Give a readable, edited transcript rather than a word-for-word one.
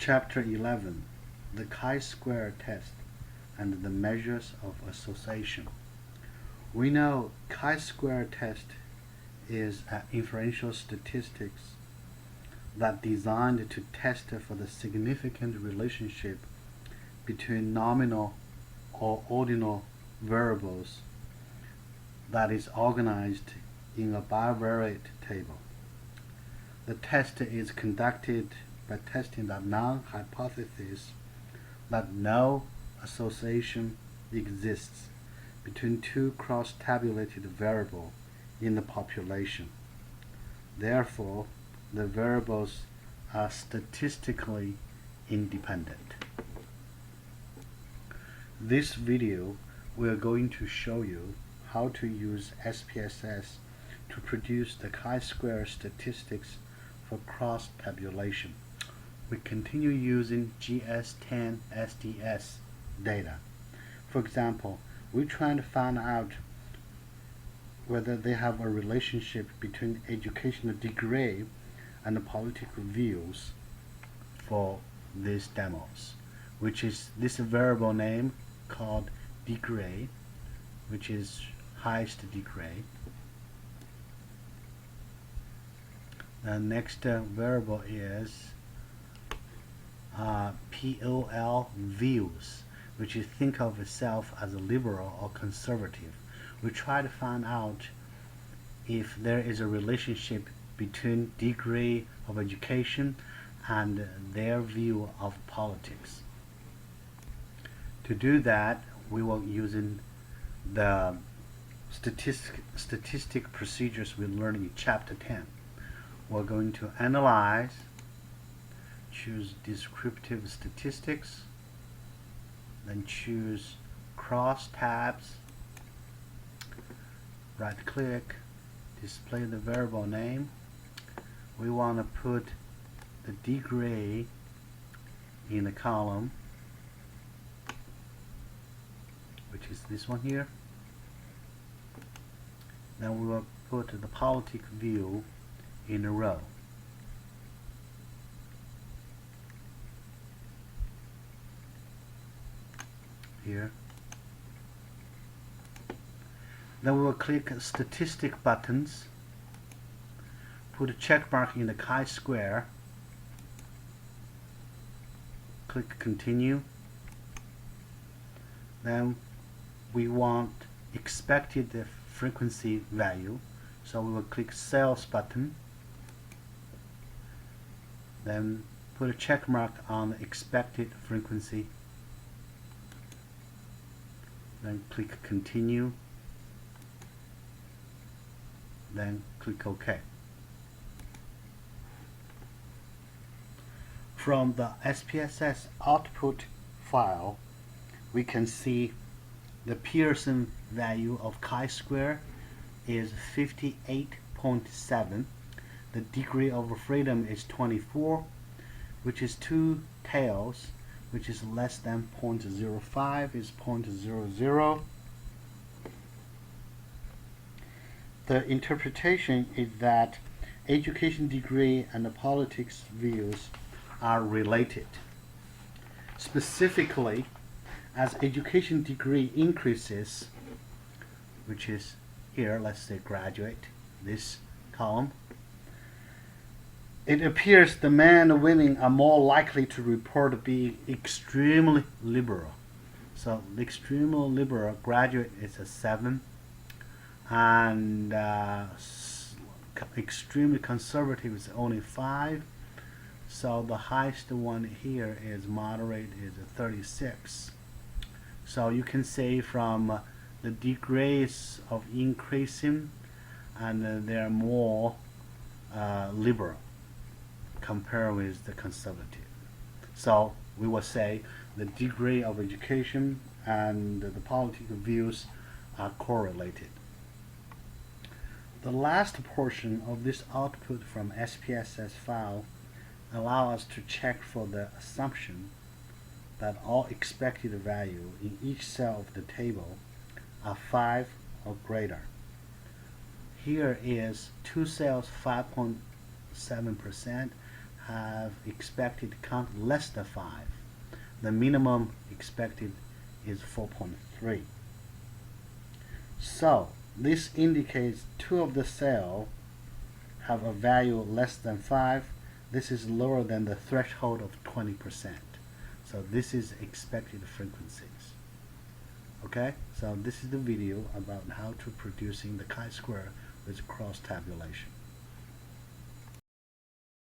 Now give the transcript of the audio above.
Chapter 11: The chi-square test and the measures of association. We know chi-square test is an inferential statistics that designed to test for the significant relationship between nominal or ordinal variables that is organized in a bivariate table. The test is conducted by testing the non-hypothesis that no association exists between two cross-tabulated variables in the population. Therefore, the variables are statistically independent. This video we are going to show you how to use SPSS to produce the chi-square statistics for cross-tabulation. We continue using GS10 SDS data. For example, we're trying to find out whether they have a relationship between educational degree and political views for these demos, which is this variable name called degree, which is highest degree. The next variable is POL views, which is think of itself as a liberal or conservative. We try to find out if there is a relationship between degree of education and their view of politics. To do that, we will using the statistic procedures we learned in Chapter 10. We're going to analyze, choose descriptive statistics, then choose cross tabs, right click, display the variable name. We want to put the degree in the column, which is this one here. Then we will put the political view in a row. Here. Then we will click statistic buttons, put a check mark in the chi-square, click continue. Then we want expected frequency value, so we will click sales button, then put a check mark on expected frequency, then click continue, then click OK. From the SPSS output file, we can see the Pearson value of chi-square is 58.7. The degree of freedom is 24, which is 2 tails, which is less than 0.05, is 0.00. The interpretation is that education degree and the politics views are related. Specifically, as education degree increases, which is here, let's say graduate, this column, it appears the men and women are more likely to report being extremely liberal. So the extremely liberal graduate is a 7, and extremely conservative is only 5. So the highest one here is moderate, is a 36. So you can say from the degrees of increasing, and they're more liberal compared with the conservative. So we will say the degree of education and the political views are correlated. The last portion of this output from SPSS file allow us to check for the assumption that all expected value in each cell of the table are 5 or greater. Here is 2 cells 5.7% have expected count less than 5. The minimum expected is 4.3. So this indicates 2 of the cells have a value less than 5. This is lower than the threshold of 20%. So this is expected frequencies. Okay, so this is the video about how to producing the chi-square with cross tabulation.